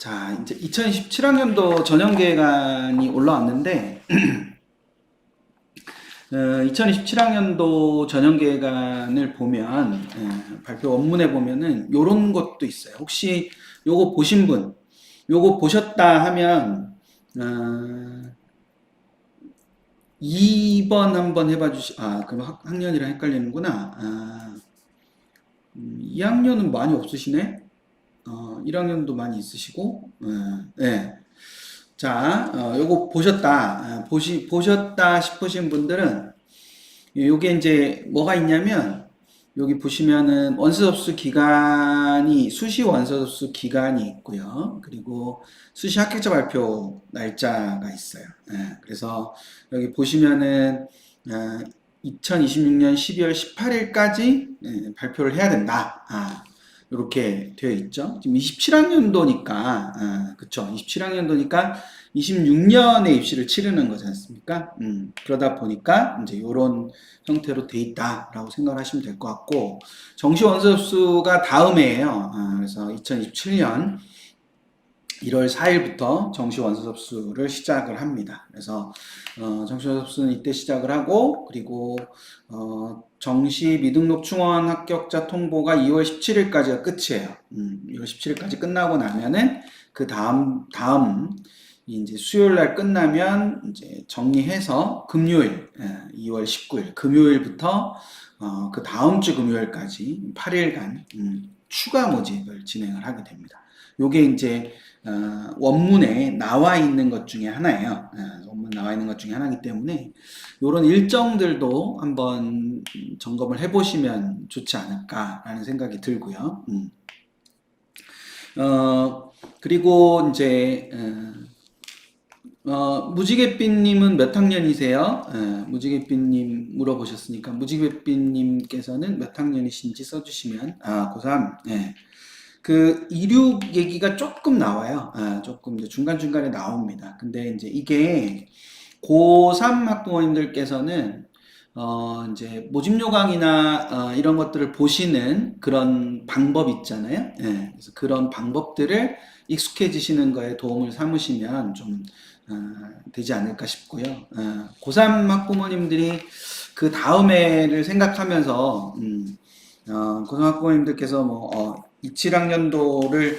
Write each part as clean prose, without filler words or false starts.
자, 이제 2027학년도 전형계획안이 올라왔는데, 2027학년도 전형계획안을 보면, 발표 원문에 보면은 요런 것도 있어요. 혹시 요거 보신 분, 요거 보셨다 하면, 2번 한번 해봐 그럼 학년이랑 헷갈리는구나. 2학년은 많이 없으시네? 1학년도 많이 있으시고, 네. 자, 요거 보셨다 싶으신 분들은, 요게 이제 뭐가 있냐면, 여기 보시면은 원서접수 기간이, 수시 원서접수 기간이 있고요. 그리고 수시 합격자 발표 날짜가 있어요. 그래서 여기 보시면은, 2026년 12월 18일까지 발표를 해야 된다. 이렇게 되어 있죠. 지금 27학년도니까, 그쵸. 27학년도니까 26년에 입시를 치르는 거지 않습니까? 그러다 보니까 이제 이런 형태로 돼 있다라고 생각하시면 될 것 같고, 정시 원서 접수가 다음해예요. 그래서 2027년 1월 4일부터 정시 원서 접수를 시작을 합니다. 그래서 정시 원서 접수는 이때 시작을 하고, 그리고 정시 미등록 충원 합격자 통보가 2월 17일까지가 끝이에요. 2월 17일까지 끝나고 나면은 그 다음 이제 수요일 날 끝나면 이제 정리해서 금요일 2월 19일 금요일부터 그 다음 주 금요일까지 8일간 추가 모집을 진행을 하게 됩니다. 요게 이제 원문에 나와 있는 것 중에 하나예요. 원문 나와 있는 것 중에 하나이기 때문에 이런 일정들도 한번 점검을 해보시면 좋지 않을까라는 생각이 들고요. 그리고 이제 무지갯빛님은 몇 학년이세요? 무지갯빛님 물어보셨으니까 무지갯빛님께서는 몇 학년이신지 써주시면 고3. 그 이륙 얘기가 조금 나와요. 조금 이제 중간중간에 나옵니다. 근데 이제 이게 고3 학부모님들께서는 이제 모집 요강이나 이런 것들을 보시는 그런 방법 있잖아요. 그래서 그런 방법들을 익숙해지시는 거에 도움을 삼으시면 좀 되지 않을까 싶고요. 고3 학부모님들이 그 다음 해를 생각하면서 고3 학부모님들께서 뭐 27학년도를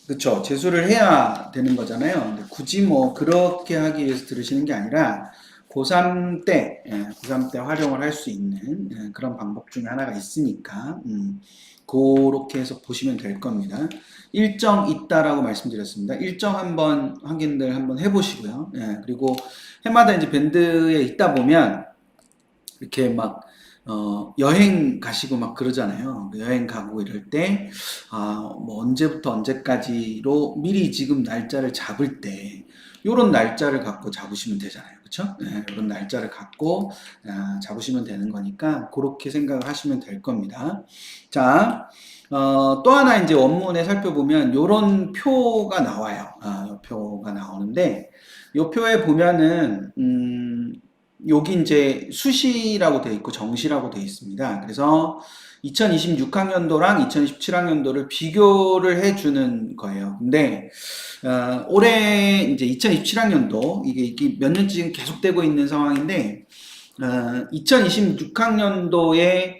그쵸 재수를 해야 되는 거잖아요. 근데 굳이 뭐 그렇게 하기 위해서 들으시는 게 아니라 고3 때 고3 때 활용을 할 수 있는 그런 방법 중에 하나가 있으니까 그렇게 해서 보시면 될 겁니다. 일정 있다라고 말씀드렸습니다. 일정 한번 확인들 한번 해보시고요. 그리고 해마다 이제 밴드에 있다 보면 이렇게 막 여행 가시고 막 그러잖아요. 여행 가고 이럴 때, 뭐 언제부터 언제까지로 미리 지금 날짜를 잡을 때, 요런 날짜를 갖고 잡으시면 되잖아요. 그쵸? 요런 날짜를 갖고 잡으시면 되는 거니까, 그렇게 생각을 하시면 될 겁니다. 자, 또 하나 이제 원문에 살펴보면, 요런 표가 나와요. 요 표가 나오는데, 요 표에 보면은, 여기 이제 수시라고 되어 있고 정시라고 되어 있습니다. 그래서 2026학년도랑 2017학년도를 비교를 해주는 거예요. 근데 올해 이제 2027학년도 이게 몇 년째 계속되고 있는 상황인데 2026학년도에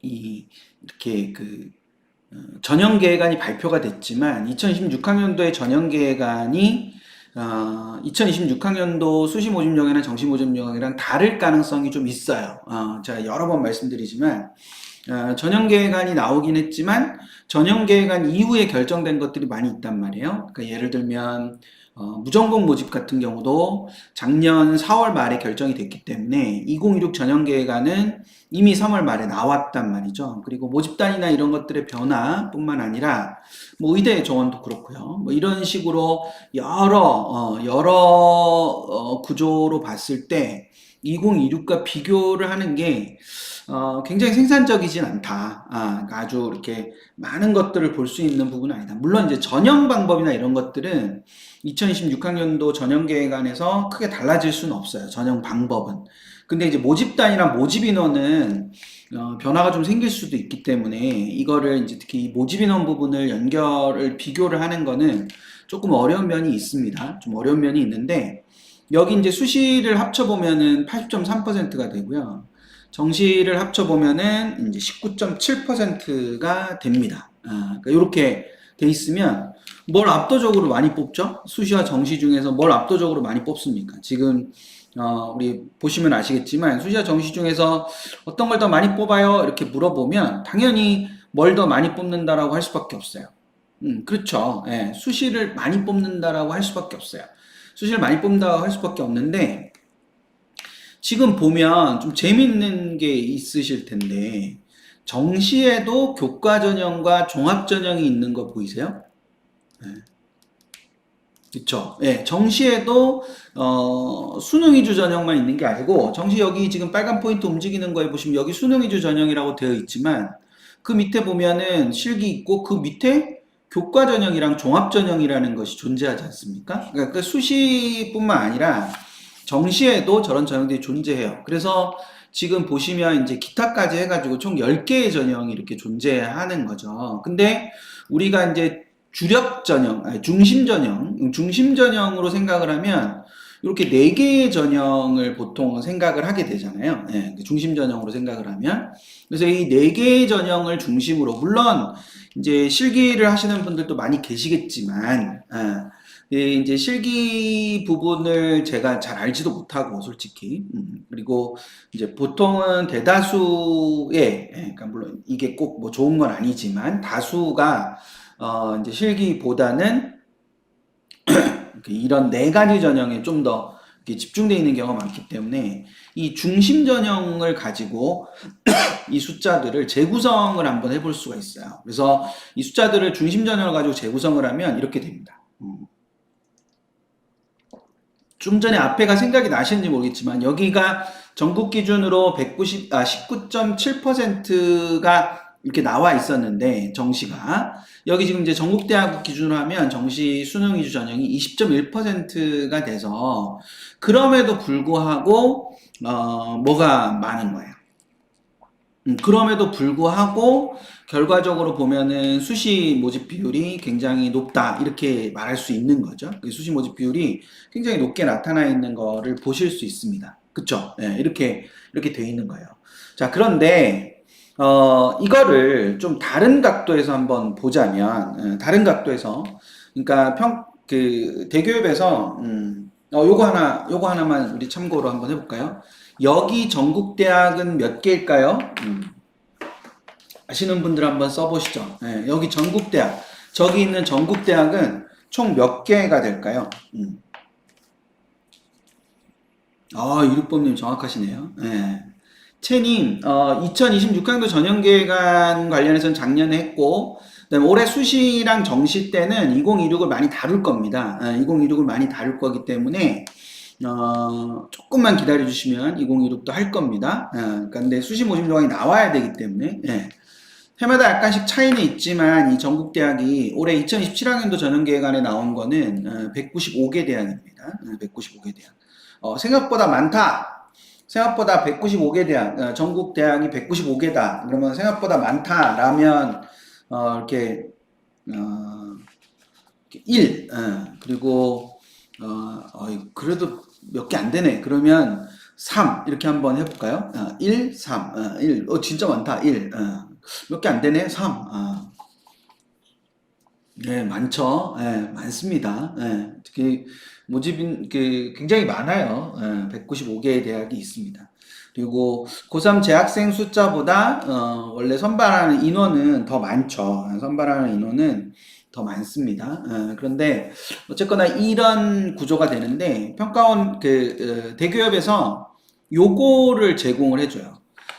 이렇게 전형계획안이 발표가 됐지만 2026학년도의 전형계획안이 2026학년도 수시 모집 요강이나 정시 모집 요강이랑 다를 가능성이 좀 있어요. 제가 여러 번 말씀드리지만 전형계획안이 나오긴 했지만 전형계획안 이후에 결정된 것들이 많이 있단 말이에요. 그러니까 예를 들면 무전공 모집 같은 경우도 작년 4월 말에 결정이 됐기 때문에 2026 전형계획안은 이미 3월 말에 나왔단 말이죠. 그리고 모집단이나 이런 것들의 변화뿐만 아니라 뭐 의대 정원도 그렇고요. 뭐 이런 식으로 여러 구조로 봤을 때 2026과 비교를 하는 게 굉장히 생산적이진 않다. 그러니까 아주 이렇게 많은 것들을 볼 수 있는 부분은 아니다. 물론 이제 전형 방법이나 이런 것들은 2026학년도 전형계획안에서 크게 달라질 수는 없어요. 전형 방법은. 근데 이제 모집단이랑 모집 인원은 변화가 좀 생길 수도 있기 때문에 이거를 이제 특히 이 모집 인원 부분을 비교를 하는 거는 조금 어려운 면이 있습니다. 좀 어려운 면이 있는데 여기 이제 수시를 합쳐보면은 80.3%가 되고요. 정시를 합쳐보면은 이제 19.7%가 됩니다. 그러니까 이렇게 돼 있으면 뭘 압도적으로 많이 뽑죠? 수시와 정시 중에서 뭘 압도적으로 많이 뽑습니까? 지금 우리 보시면 아시겠지만 수시와 정시 중에서 어떤 걸 더 많이 뽑아요? 이렇게 물어보면 당연히 뭘 더 많이 뽑는다라고 할 수밖에 없어요. 그렇죠. 예, 수시를 많이 뽑는다라고 할 수밖에 없어요. 수시를 많이 뽑는다고 할 수밖에 없는데 지금 보면 좀 재밌는 게 있으실 텐데 정시에도 교과 전형과 종합 전형이 있는 거 보이세요? 네. 그쵸. 예, 정시에도 수능 위주 전형만 있는 게 아니고 정시 여기 지금 빨간 포인트 움직이는 거에 보시면 여기 수능 위주 전형이라고 되어 있지만 그 밑에 보면은 실기 있고 그 밑에 교과 전형이랑 종합 전형이라는 것이 존재하지 않습니까? 그러니까 그 수시뿐만 아니라 정시에도 저런 전형들이 존재해요. 그래서 지금 보시면 이제 기타까지 해가지고 총 10개의 전형이 이렇게 존재하는 거죠. 근데 우리가 이제 주력 전형, 아니 중심 전형으로 생각을 하면 이렇게 4개의 전형을 보통 생각을 하게 되잖아요. 네, 중심 전형으로 생각을 하면. 그래서 이 4개의 전형을 중심으로, 물론 이제 실기를 하시는 분들도 많이 계시겠지만, 이제 실기 부분을 제가 잘 알지도 못하고 솔직히 그리고 이제 보통은 대다수의 그러니까 물론 이게 꼭 뭐 좋은 건 아니지만 다수가 이제 실기보다는 이런 4가지 전형에 좀 더 집중되어 있는 경우가 많기 때문에 이 중심 전형을 가지고 이 숫자들을 재구성을 한번 해볼 수가 있어요. 그래서 이 숫자들을 중심 전형을 가지고 재구성을 하면 이렇게 됩니다. 좀 전에 앞에가 생각이 나시는지 모르겠지만 여기가 전국 기준으로 19.7%가 이렇게 나와 있었는데 정시가 여기 지금 이제 전국대학 기준으로 하면 정시 수능 위주 전형이 20.1%가 돼서 그럼에도 불구하고 뭐가 많은 거예요. 그럼에도 불구하고 결과적으로 보면은 수시 모집 비율이 굉장히 높다 이렇게 말할 수 있는 거죠. 수시 모집 비율이 굉장히 높게 나타나 있는 거를 보실 수 있습니다. 그쵸? 네, 이렇게 돼 있는 거예요. 자, 그런데 이거를 좀 다른 각도에서 한번 보자면 다른 각도에서 그러니까 대교협에서 요거 하나만 우리 참고로 한번 해볼까요? 여기 전국대학은 몇 개일까요? 아시는 분들 한번 써보시죠. 네, 여기 전국대학, 저기 있는 전국대학은 총 몇 개가 될까요? 이륙범님 정확하시네요. 네. 채님, 2026학년도 전형계획안 관련해서는 작년에 했고, 그다음에 올해 수시랑 정시 때는 2026을 많이 다룰 겁니다. 2026을 많이 다룰 거기 때문에 조금만 기다려 주시면 2026도 할 겁니다. 근데 수시 모집 조항이 나와야 되기 때문에 해마다 약간씩 차이는 있지만 이 전국대학이 올해 2027학년도 전형계획안에 나온 거는 195개 대학입니다. 195개 대학. 생각보다 많다. 생각보다 195개 대학, 전국 대학이 195개다. 그러면 생각보다 많다라면 이렇게 1, 그리고 그래도 몇 개 안 되네. 그러면 3 이렇게 한번 해볼까요? 1, 3, 1. 진짜 많다. 1. 몇 개 안 되네. 3. 네, 많죠. 네, 많습니다. 네, 특히 모집인 굉장히 많아요. 195개의 대학이 있습니다. 그리고 고3 재학생 숫자보다 원래 선발하는 인원은 더 많죠. 선발하는 인원은 더 많습니다. 그런데 어쨌거나 이런 구조가 되는데 평가원 대기업에서 요거를 제공을 해줘요.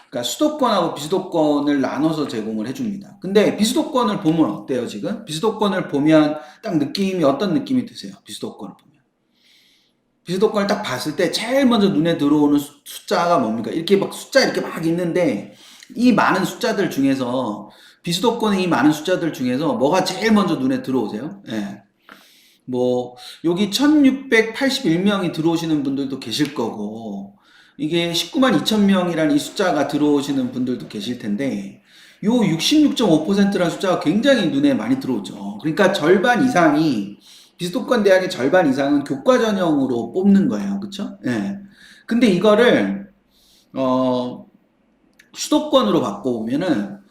그러니까 수도권하고 비수도권을 나눠서 제공을 해줍니다. 근데 비수도권을 보면 어때요, 지금? 비수도권을 보면 딱 어떤 느낌이 드세요? 비수도권을 보면. 비수도권을 딱 봤을 때 제일 먼저 눈에 들어오는 숫자가 뭡니까? 이렇게 막 있는데 이 많은 숫자들 중에서 비수도권의 이 많은 숫자들 중에서 뭐가 제일 먼저 눈에 들어오세요? 예. 여기 1681명이 들어오시는 분들도 계실 거고 이게 19만 2천 명이라는 이 숫자가 들어오시는 분들도 계실 텐데 요 66.5%라는 숫자가 굉장히 눈에 많이 들어오죠. 그러니까 절반 이상이 비수도권 대학의 절반 이상은 교과 전형으로 뽑는 거예요. 그쵸? 예. 근데 이거를 어 수도권으로 바꿔보면은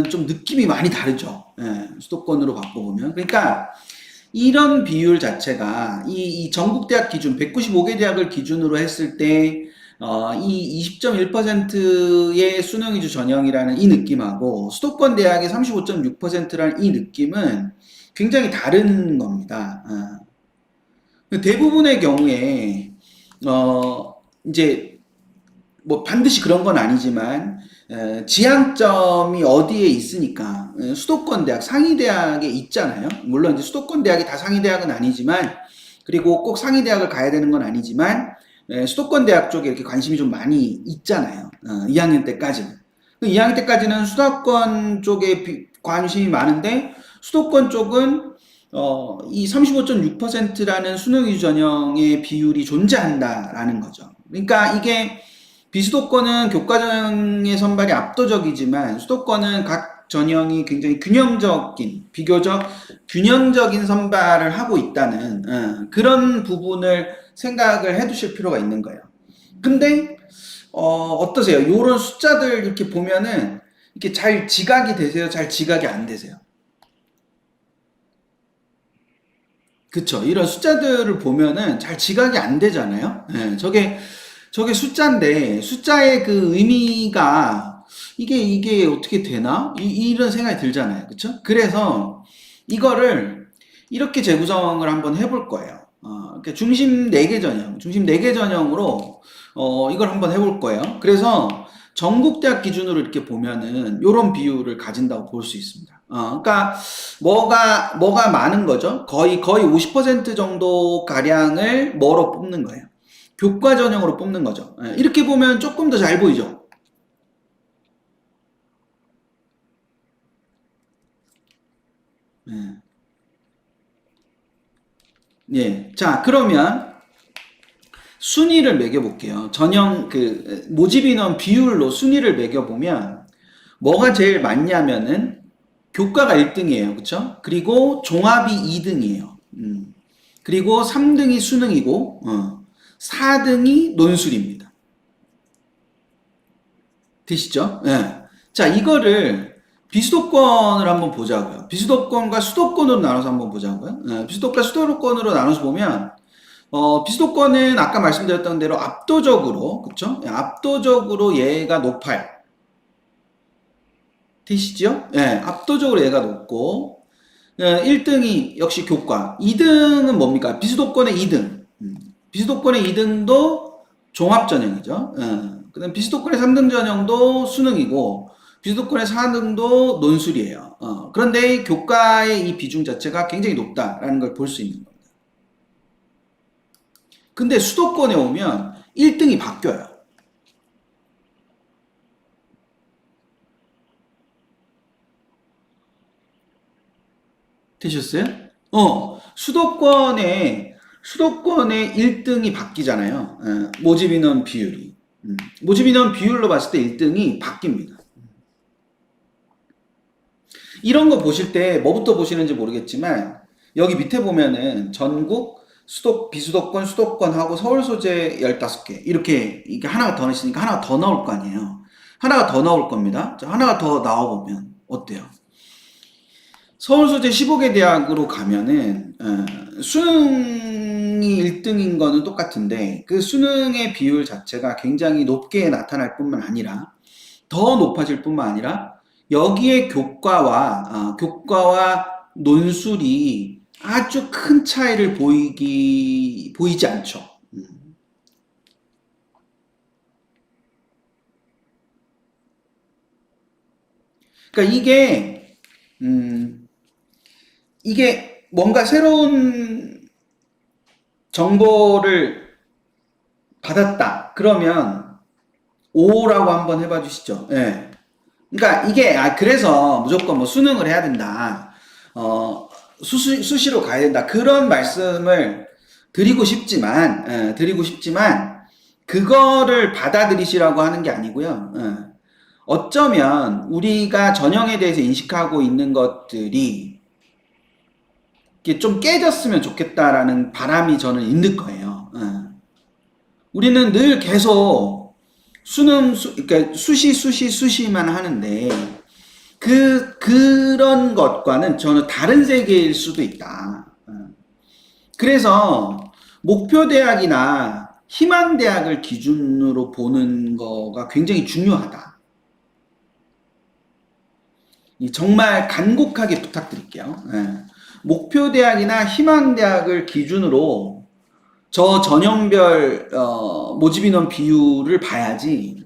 좀 느낌이 많이 다르죠. 예. 수도권으로 바꿔보면. 그러니까 이런 비율 자체가 이 전국 대학 기준 195개 대학을 기준으로 했을 때 이 20.1%의 수능 위주 전형이라는 이 느낌하고 수도권 대학의 35.6%라는 이 느낌은 굉장히 다른 겁니다. 대부분의 경우에 이제 뭐 반드시 그런 건 아니지만 지향점이 어디에 있으니까 수도권 대학, 상위 대학에 있잖아요. 물론 이제 수도권 대학이 다 상위 대학은 아니지만 그리고 꼭 상위 대학을 가야 되는 건 아니지만 수도권 대학 쪽에 이렇게 관심이 좀 많이 있잖아요. 2학년 때까지는. 2학년 때까지는 수도권 쪽에 관심이 많은데 수도권 쪽은 이 35.6%라는 수능 위주 전형의 비율이 존재한다라는 거죠. 그러니까 이게 비수도권은 교과 전형의 선발이 압도적이지만 수도권은 각 전형이 굉장히 비교적 균형적인 선발을 하고 있다는 그런 부분을 생각을 해 두실 필요가 있는 거예요. 근데 어떠세요? 요런 숫자들 이렇게 보면은 이렇게 잘 지각이 되세요? 잘 지각이 안 되세요? 그쵸. 이런 숫자들을 보면은 잘 지각이 안 되잖아요. 예, 저게 숫자인데, 숫자의 그 의미가, 이게 어떻게 되나? 이런 생각이 들잖아요. 그쵸? 그래서 이거를 이렇게 재구성을 한번 해볼 거예요. 이렇게 중심 4개 전형, 중심 4개 전형으로, 이걸 한번 해볼 거예요. 그래서 전국대학 기준으로 이렇게 보면은 요런 비율을 가진다고 볼 수 있습니다. 그러니까 뭐가 많은 거죠? 거의 50% 정도 가량을 뭐로 뽑는 거예요. 교과 전형으로 뽑는 거죠. 이렇게 보면 조금 더 잘 보이죠? 예. 예. 자, 그러면 순위를 매겨볼게요. 전형 모집 인원 비율로 순위를 매겨보면 뭐가 제일 많냐면은 교과가 1등이에요. 그쵸? 그리고 종합이 2등이에요. 그리고 3등이 수능이고 4등이 논술입니다. 되시죠? 예. 자, 이거를 비수도권을 한번 보자고요. 비수도권과 수도권으로 나눠서 한번 보자고요. 비수도권, 수도권으로 나눠서 보면, 비수도권은 아까 말씀드렸던 대로 압도적으로, 그쵸? 예, 압도적으로 얘가 높아요. 되시죠? 예, 압도적으로 얘가 높고, 1등이 역시 교과. 2등은 뭡니까? 비수도권의 2등. 비수도권의 2등도 종합전형이죠. 그 다음 비수도권의 3등 전형도 수능이고, 비수도권의 4등도 논술이에요. 그런데 교과의 이 비중 자체가 굉장히 높다라는 걸 볼 수 있는 겁니다. 근데 수도권에 오면 1등이 바뀌어요. 되셨어요? 수도권의 1등이 바뀌잖아요. 모집 인원 비율이. 모집 인원 비율로 봤을 때 1등이 바뀝니다. 이런 거 보실 때 뭐부터 보시는지 모르겠지만 여기 밑에 보면은 전국 비수도권, 수도권하고 서울 소재 15개 이게 하나가 더 있으니까 하나가 더 나올 거 아니에요. 하나가 더 나올 겁니다. 자, 하나가 더 나와보면 어때요? 서울 소재 15개 대학으로 가면은 수능이 1등인 거는 똑같은데 그 수능의 비율 자체가 굉장히 높게 나타날 뿐만 아니라 더 높아질 뿐만 아니라 여기에 교과와 논술이 아주 큰 차이를 보이지 않죠. 그러니까 이게 뭔가 새로운 정보를 받았다. 그러면 O라고 한번 해봐 주시죠. 예. 그러니까 이게 그래서 무조건 뭐 수능을 해야 된다. 수시로 가야 된다. 그런 말씀을 드리고 싶지만 그거를 받아들이시라고 하는 게 아니고요. 어쩌면 우리가 전형에 대해서 인식하고 있는 것들이 이게 좀 깨졌으면 좋겠다라는 바람이 저는 있는 거예요. 우리는 늘 계속 그러니까 수시만 하는데 그런 것과는 저는 다른 세계일 수도 있다. 그래서 목표 대학이나 희망 대학을 기준으로 보는 거가 굉장히 중요하다. 정말 간곡하게 부탁드릴게요. 목표 대학이나 희망 대학을 기준으로 저 전형별 모집 인원 비율을 봐야지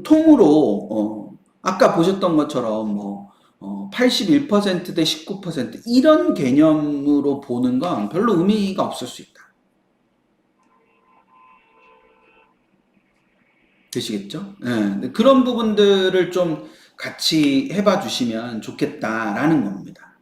통으로 아까 보셨던 것처럼 뭐 81%대 19% 이런 개념으로 보는 건 별로 의미가 없을 수 있다. 되시겠죠? 그런 부분들을 좀 같이 해봐 주시면 좋겠다라는 겁니다.